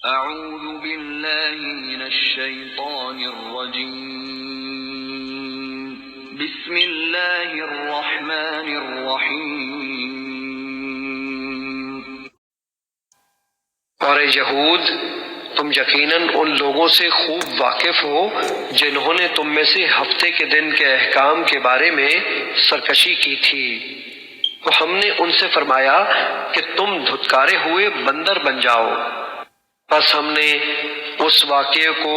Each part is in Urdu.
أعوذ بالله من الشيطان الرجيم بسم الله الرحمن الرحيم اور اے یہود، تم یقیناً ان لوگوں سے خوب واقف ہو جنہوں نے تم میں سے ہفتے کے دن کے احکام کے بارے میں سرکشی کی تھی، تو ہم نے ان سے فرمایا کہ تم دھتکارے ہوئے بندر بن جاؤ۔ پس ہم نے اس واقعے کو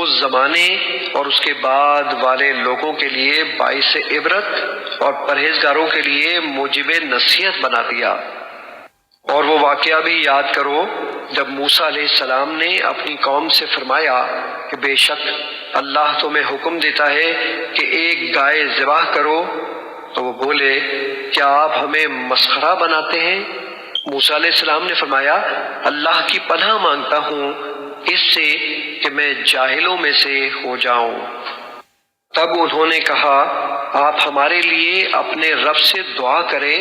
اس زمانے اور اس کے بعد والے لوگوں کے لیے باعث عبرت اور پرہیزگاروں کے لیے موجب نصیحت بنا دیا۔ اور وہ واقعہ بھی یاد کرو جب موسیٰ علیہ السلام نے اپنی قوم سے فرمایا کہ بے شک اللہ تمہیں حکم دیتا ہے کہ ایک گائے ذبح کرو، تو وہ بولے کیا آپ ہمیں مسخرہ بناتے ہیں؟ موسیٰ علیہ السلام نے فرمایا اللہ کی پناہ مانگتا ہوں اس سے کہ میں جاہلوں میں سے ہو جاؤں۔ تب انہوں نے کہا آپ ہمارے لیے اپنے رب سے دعا کریں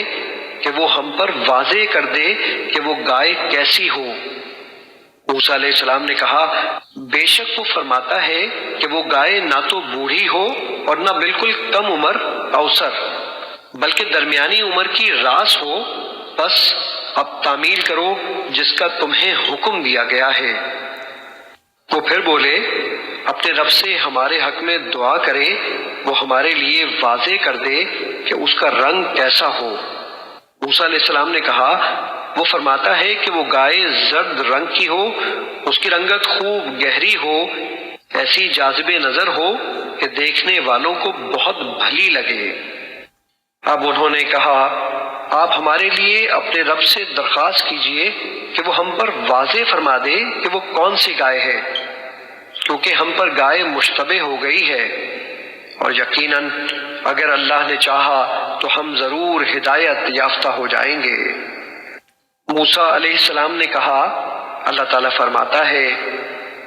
کہ وہ ہم پر واضح کر دے کہ وہ گائے کیسی ہو۔ موسیٰ علیہ السلام نے کہا بے شک وہ فرماتا ہے کہ وہ گائے نہ تو بوڑھی ہو اور نہ بالکل کم عمر اوسر، بلکہ درمیانی عمر کی راس ہو۔ بس اب تعمیل کرو جس کا تمہیں حکم دیا گیا ہے۔ وہ پھر بولے اپنے رب سے ہمارے حق میں دعا کرے وہ ہمارے لیے واضح کر دے کہ اس کا رنگ کیسا ہو۔ موسیٰ علیہ السلام نے کہا وہ فرماتا ہے کہ وہ گائے زرد رنگ کی ہو، اس کی رنگت خوب گہری ہو، ایسی جاذب نظر ہو کہ دیکھنے والوں کو بہت بھلی لگے۔ اب انہوں نے کہا آپ ہمارے لیے اپنے رب سے درخواست کیجئے کہ وہ ہم پر واضح فرما دے کہ وہ کون سی گائے ہے، کیونکہ ہم پر گائے مشتبہ ہو گئی ہے، اور یقیناً اگر اللہ نے چاہا تو ہم ضرور ہدایت یافتہ ہو جائیں گے۔ موسیٰ علیہ السلام نے کہا اللہ تعالیٰ فرماتا ہے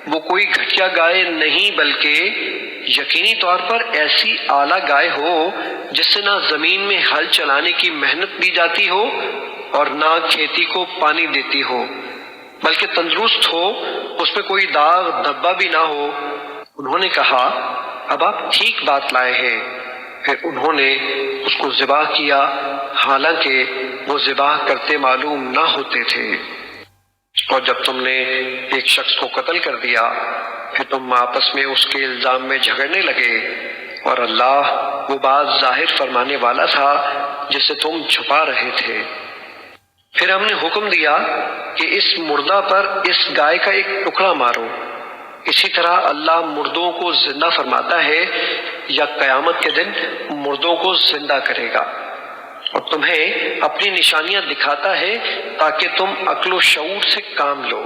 وہ کوئی گھٹیا گائے نہیں بلکہ یقینی طور پر ایسی اعلیٰ گائے ہو جس سے نہ زمین میں ہل چلانے کی محنت دی جاتی ہو اور نہ کھیتی کو پانی دیتی ہو، بلکہ تندرست ہو، اس میں کوئی داغ دھبا بھی نہ ہو۔ انہوں نے کہا اب آپ ٹھیک بات لائے ہیں۔ پھر انہوں نے اس کو ذبح کیا، حالانکہ وہ ذبح کرتے معلوم نہ ہوتے تھے۔ اور جب تم نے ایک شخص کو قتل کر دیا پھر تم آپس میں اس کے الزام میں جھگڑنے لگے، اور اللہ وہ بات ظاہر فرمانے والا تھا جسے تم چھپا رہے تھے۔ پھر ہم نے حکم دیا کہ اس مردہ پر اس گائے کا ایک ٹکڑا مارو۔ اسی طرح اللہ مردوں کو زندہ فرماتا ہے یا قیامت کے دن مردوں کو زندہ کرے گا، اور تمہیں اپنی نشانیاں دکھاتا ہے تاکہ تم عقل و شعور سے کام لو۔